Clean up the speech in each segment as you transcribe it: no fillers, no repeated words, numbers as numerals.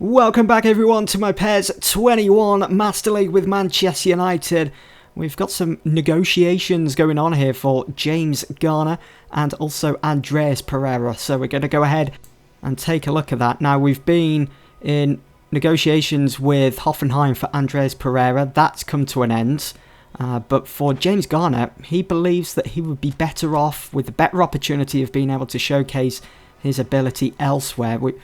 Welcome back everyone to my PES 21 Master League with Manchester United. We've got some negotiations going on here for James Garner and also Andreas Pereira. So we're going to go ahead and take a look at that. Now we've been in negotiations with Hoffenheim for Andreas Pereira. That's come to an end. But for James Garner, he believes that he would be better off with the better opportunity of being able to showcase his ability elsewhere. We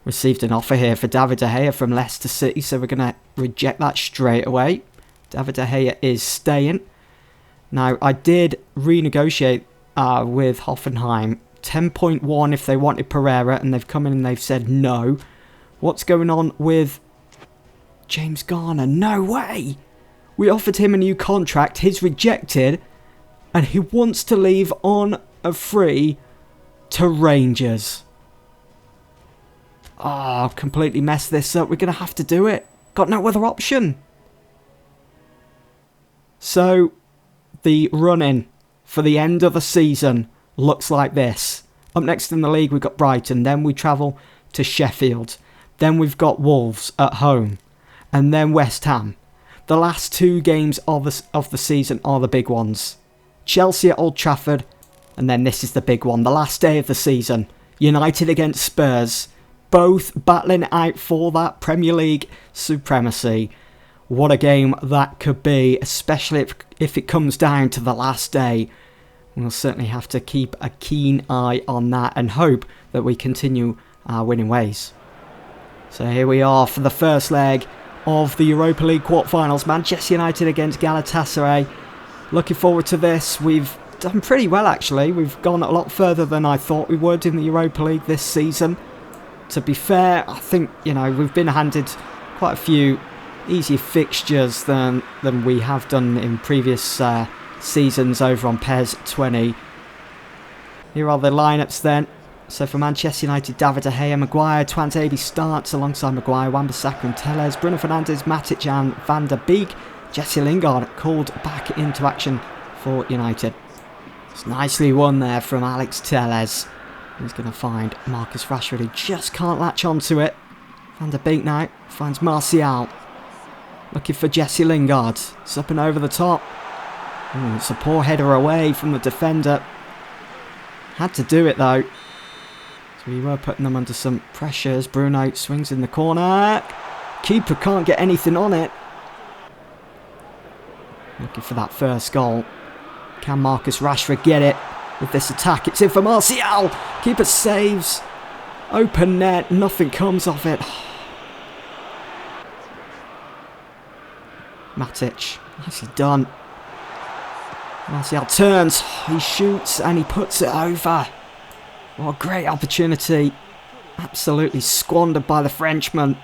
received an offer here for David De Gea from Leicester City, so we're going to reject that straight away. David De Gea is staying. Now, I did renegotiate with Hoffenheim. 10.1 if they wanted Pereira, and they've come in and they've said no. What's going on with James Garner? No way! We offered him a new contract, he's rejected, and he wants to leave on a free to Rangers. Oh, completely messed this up. We're going to have to do it. Got no other option. So, the run-in for the end of the season looks like this. Up next in the league, we've got Brighton. Then we travel to Sheffield. Then we've got Wolves at home. And then West Ham. The last two games of the season are the big ones. Chelsea at Old Trafford. And then this is the big one. The last day of the season. United against Spurs. Both battling out for that Premier League supremacy. What a game that could be, especially if it comes down to the last day. We'll certainly have to keep a keen eye on that and hope that we continue our winning ways. So here we are for the first leg of the Europa League quarterfinals. Manchester United against Galatasaray. Looking forward to this. We've done pretty well actually. We've gone a lot further than I thought we would in the Europa League this season. To be fair, I think, we've been handed quite a few easier fixtures than we have done in previous seasons over on PES 20. Here are the lineups then. So for Manchester United, David De Gea, Maguire, Twanzebe starts alongside Maguire, Wan-Bissaka and Telles, Bruno Fernandes, Matic and Van der Beek. Jesse Lingard called back into action for United. It's nicely won there from Alex Telles. He's going to find Marcus Rashford, who just can't latch onto it. Van der Beek now finds Martial. Looking for Jesse Lingard. It's up and over the top. Ooh, it's a poor header away from the defender. Had to do it though. So we were putting them under some pressures. Bruno swings in the corner. Keeper can't get anything on it. Looking for that first goal. Can Marcus Rashford get it? With this attack, it's in for Martial. Keeper saves. Open net, nothing comes of it. Matic, nicely done. Martial turns, he shoots and he puts it over. What a great opportunity. Absolutely squandered by the Frenchman.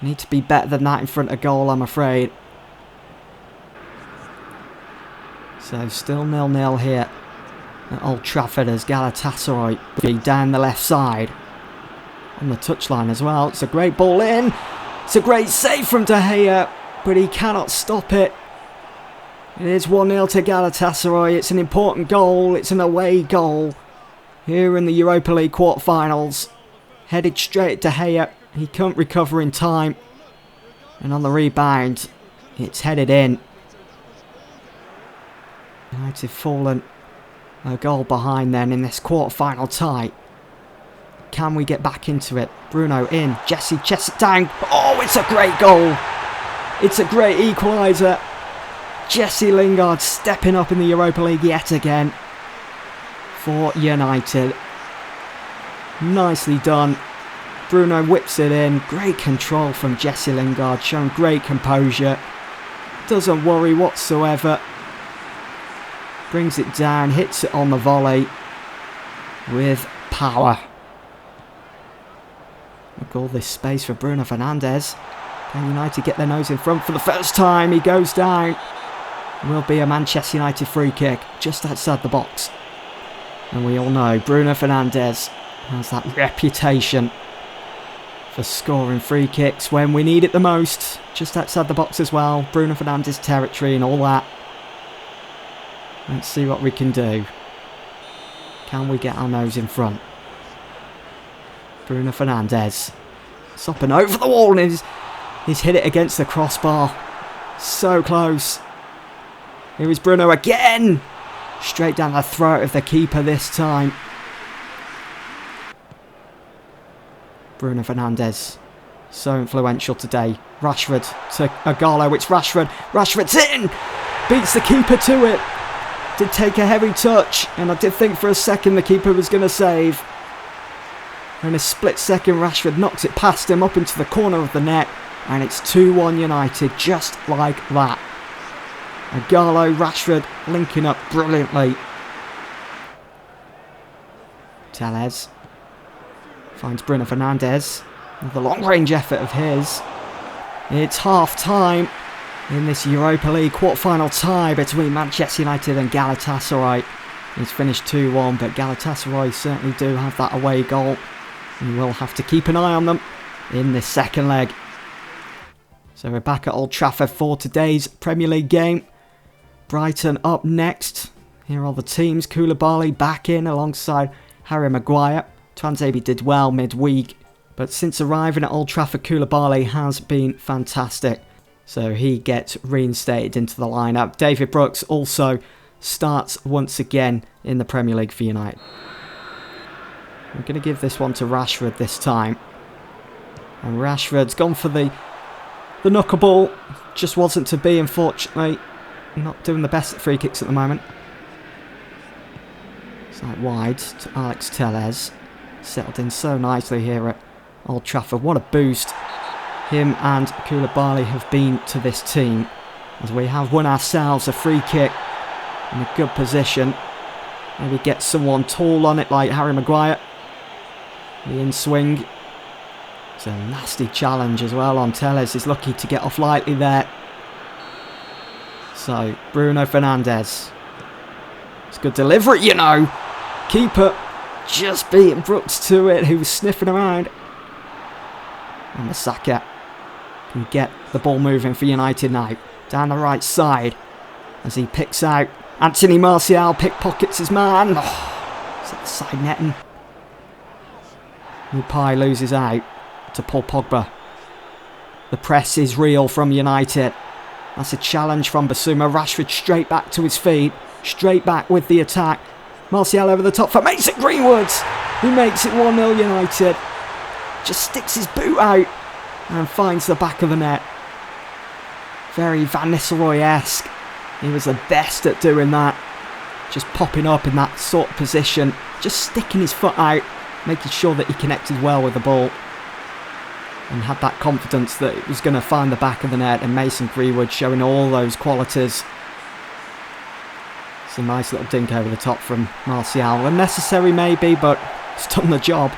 Need to be better than that in front of goal, I'm afraid. So still 0-0 here at Old Trafford as Galatasaray be down the left side. On the touchline as well. It's a great ball in. It's a great save from De Gea, but he cannot stop it. It is 1-0 to Galatasaray. It's an important goal. It's an away goal. Here in the Europa League quarterfinals. Headed straight to De Gea. He couldn't recover in time. And on the rebound, it's headed in. United fallen a goal behind then in this quarter-final tie. Can we get back into it? Bruno in. Jesse chests it down. Oh, it's a great goal. It's a great equaliser. Jesse Lingard stepping up in the Europa League yet again for United. Nicely done. Bruno whips it in. Great control from Jesse Lingard. Showing great composure. Doesn't worry whatsoever. Brings it down, hits it on the volley with power. Look at all this space for Bruno Fernandes. Can United get their nose in front for the first time? He goes down. Will be a Manchester United free kick just outside the box. And we all know Bruno Fernandes has that reputation for scoring free kicks when we need it the most. Just outside the box as well. Bruno Fernandes territory and all that. Let's see what we can do. Can we get our nose in front? Bruno Fernandes. It's up and over the wall, and he's hit it against the crossbar. So close. Here is Bruno again. Straight down the throat of the keeper this time. Bruno Fernandes. So influential today. Rashford to Agallo. It's Rashford. Rashford's in! Beats the keeper to it. Did take a heavy touch, and I did think for a second the keeper was going to save. In a split second, Rashford knocks it past him up into the corner of the net, and it's 2-1 United, just like that. Agallo, Rashford linking up brilliantly. Tellez finds Bruno Fernandes. The long-range effort of his. It's half-time in this Europa League quarter-final tie between Manchester United and Galatasaray. It's finished 2-1, but Galatasaray certainly do have that away goal. And we'll have to keep an eye on them in this second leg. So we're back at Old Trafford for today's Premier League game. Brighton up next. Here are the teams. Koulibaly back in alongside Harry Maguire. Tuanzebe did well midweek, but since arriving at Old Trafford, Koulibaly has been fantastic. So he gets reinstated into the lineup. David Brooks also starts once again in the Premier League for United. I'm going to give this one to Rashford this time. And Rashford's gone for the knuckleball. Just wasn't to be, unfortunately. Not doing the best at free kicks at the moment. It's like wide to Alex Tellez. Settled in so nicely here at Old Trafford. What a boost him and Koulibaly have been to this team, as we have won ourselves a free kick in a good position. Maybe get someone tall on it like Harry Maguire. The in-swing. It's a nasty challenge as well on Tellez. He's lucky to get off lightly there. So, Bruno Fernandes. It's good delivery, you know. Keeper just beating Brooks to it, who was sniffing around. And Masaka can get the ball moving for United now. Down the right side as he picks out Anthony Martial, pickpockets his man. Oh, it's at the side netting. Upai loses out to Paul Pogba. The press is real from United. That's a challenge from Basuma. Rashford straight back to his feet. Straight back with the attack. Martial over the top for Mason Greenwood, who makes it 1-0 United. Just sticks his boot out and finds the back of the net. Very Van Nistelrooy-esque. He was the best at doing that. Just popping up in that sort of position. Just sticking his foot out, making sure that he connected well with the ball. And had that confidence that it was going to find the back of the net. And Mason Greenwood showing all those qualities. It's a nice little dink over the top from Martial. Unnecessary maybe, but it's done the job.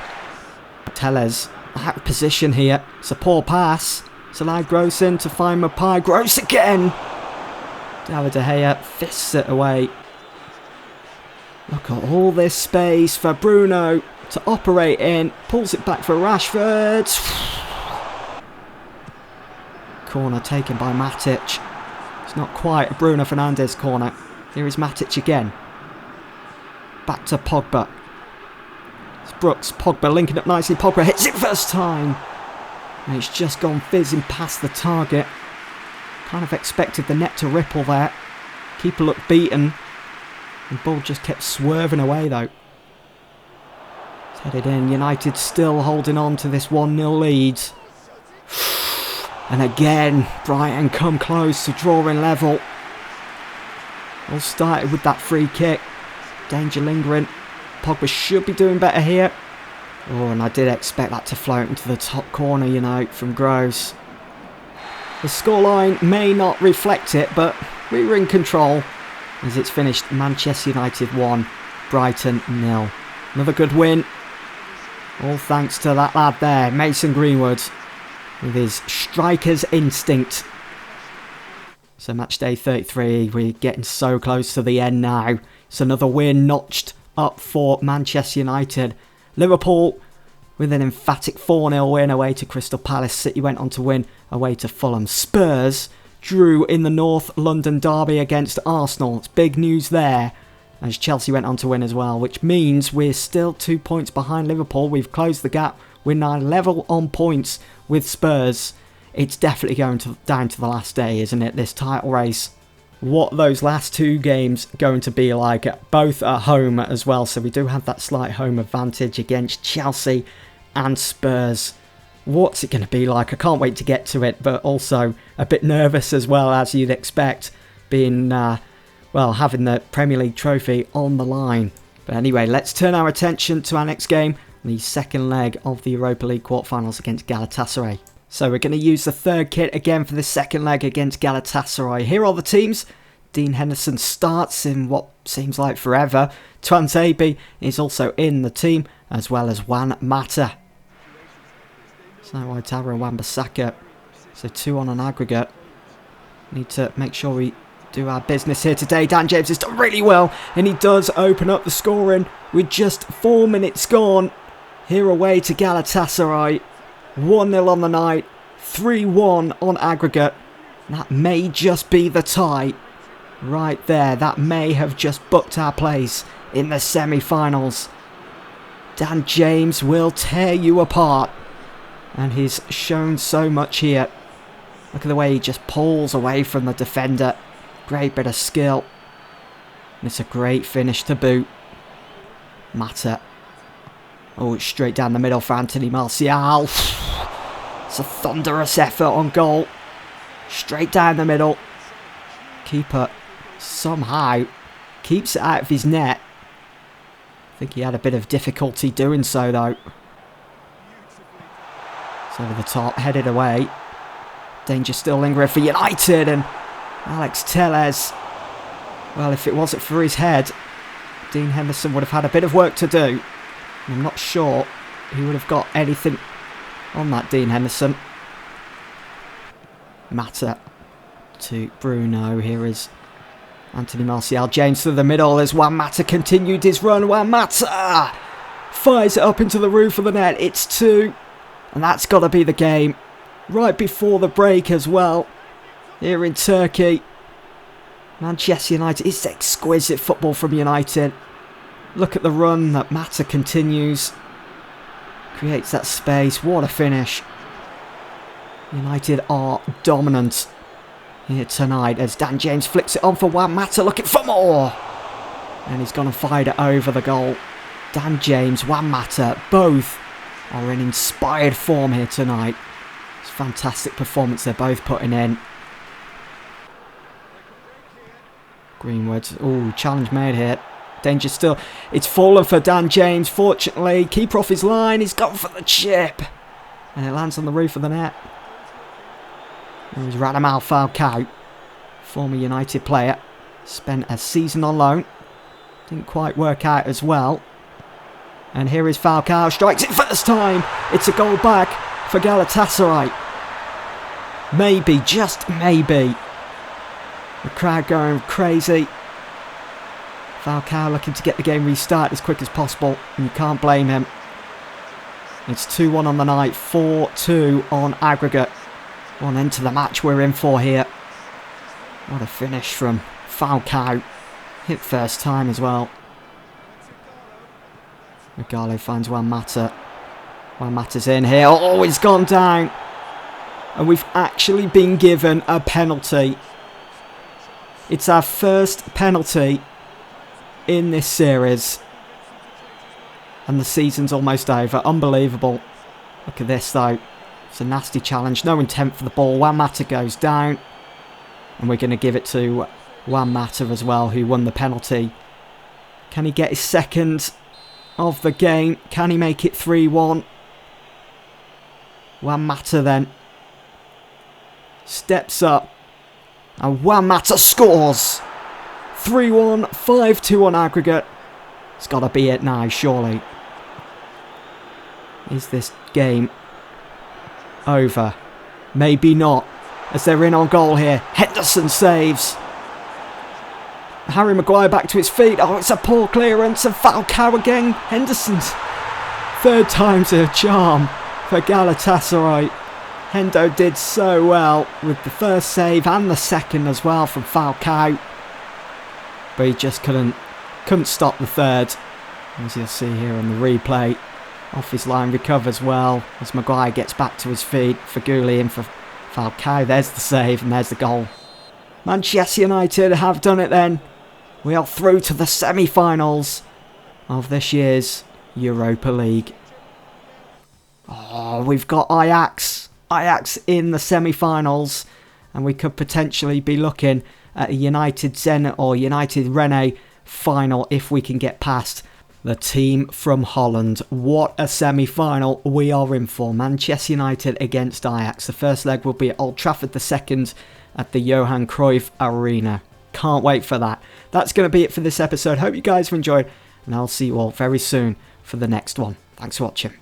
Tellez out of position here. It's a poor pass. It's allowed Gross in to find Mapai. Gross again! David De Gea fists it away. Look at all this space for Bruno to operate in. Pulls it back for Rashford. Corner taken by Matic. It's not quite a Bruno Fernandes corner. Here is Matic again. Back to Pogba. It's Brooks. Pogba linking up nicely. Pogba hits it first time. And it's just gone fizzing past the target. Kind of expected the net to ripple there. Keeper looked beaten. The ball just kept swerving away though. It's headed in. United still holding on to this 1-0 lead. And again, Brighton come close to drawing level. All started with that free kick. Danger lingering. Pogba should be doing better here. Oh, and I did expect that to float into the top corner, you know, from Gross. The scoreline may not reflect it, but we were in control as it's finished Manchester United 1, Brighton 0. Another good win. All thanks to that lad there, Mason Greenwood, with his striker's instinct. So match day 33, we're getting so close to the end now. It's another win notched up for Manchester United. Liverpool with an emphatic 4-0 win away to Crystal Palace. City went on to win away to Fulham. Spurs drew in the North London derby against Arsenal. It's big news there, as Chelsea went on to win as well, which means we're still 2 points behind Liverpool. We've closed the gap We're now level on points with Spurs. It's definitely going down to the last day, isn't it, this title race? What are those last 2 games going to be like, both at home as well? So we do have that slight home advantage against Chelsea and Spurs. What's it going to be like? I can't wait to get to it, but also a bit nervous as well, as you'd expect, being, having the Premier League trophy on the line. But anyway, let's turn our attention to our next game, the second leg of the Europa League quarterfinals against Galatasaray. So we're going to use the third kit again for the second leg against Galatasaray. Here are the teams. Dean Henderson starts in what seems like forever. Tuanzebe is also in the team, as well as Juan Mata. So Waitara and Wan-Bissaka. So 2 on an aggregate. Need to make sure we do our business here today. Dan James has done really well, and he does open up the scoring with just 4 minutes gone. Here away to Galatasaray. 1-0 on the night, 3-1 on aggregate. That may just be the tie right there. That may have just booked our place in the semi-finals. Dan James will tear you apart, and he's shown so much here. Look at the way he just pulls away from the defender. Great bit of skill. And it's a great finish to boot. Mata. Oh, it's straight down the middle for Anthony Martial. It's a thunderous effort on goal. Straight down the middle. Keeper somehow keeps it out of his net. I think he had a bit of difficulty doing so though. It's over the top, headed away. Danger still lingering for United, and Alex Telles. Well, if it wasn't for his head, Dean Henderson would have had a bit of work to do. I'm not sure he would have got anything on that Dean Henderson. Mata to Bruno. Here is Anthony Martial. James to the middle as Juan Mata continued his run. Juan Mata fires it up into the roof of the net. It's 2. And that's got to be the game. Right before the break as well. Here in Turkey. Manchester United. It's exquisite football from United. Look at the run that Mata continues. Creates that space. What a finish. United are dominant here tonight as Dan James flicks it on for Juan Mata, looking for more. And he's gone and fired it over the goal. Dan James, Juan Mata, both are in inspired form here tonight. It's a fantastic performance they're both putting in. Greenwood. Oh, challenge made here. Danger still. It's fallen for Dan James, fortunately. Keeper off his line. He's gone for the chip. And it lands on the roof of the net. There's Radamel Falcao, former United player. Spent a season on loan. Didn't quite work out as well. And here is Falcao. Strikes it first time. It's a goal back for Galatasaray. Maybe, just maybe. The crowd going crazy. Falcao looking to get the game restarted as quick as possible, and you can't blame him. It's 2-1 on the night, 4-2 on aggregate. One end to the match we're in for here. What a finish from Falcao. Hit first time as well. Regalo finds Juan Mata. Juan Mata's in here. Oh, he's gone down. And we've actually been given a penalty. It's our first penalty in this series, and the season's almost over. Unbelievable. Look at this though. It's a nasty challenge. No intent for the ball. Juan Mata goes down, and we're going to give it to Juan Mata as well, who won the penalty. Can he get his second of the game? Can he make it 3-1? Juan Mata then steps up, and Juan Mata scores. 3-1, 5-2 on aggregate. It's got to be it now, surely. Is this game over? Maybe not, as they're in on goal here. Henderson saves. Harry Maguire back to his feet. Oh, it's a poor clearance, and Falcao again. Henderson's third time's a charm for Galatasaray. Hendo did so well with the first save and the second as well from Falcao. But he just couldn't stop the third. As you'll see here on the replay. Off his line, recovers well as Maguire gets back to his feet. Faguli in for Falcao. There's the save and there's the goal. Manchester United have done it then. We are through to the semi-finals of this year's Europa League. Oh, we've got Ajax. Ajax in the semi-finals. And we could potentially be looking at a United Zenit or United Rennes final if we can get past the team from Holland. What a semi-final we are in for. Manchester United against Ajax. The first leg will be at Old Trafford, the second at the Johan Cruyff Arena. Can't wait for that. That's going to be it for this episode. Hope you guys have enjoyed, and I'll see you all very soon for the next one. Thanks for watching.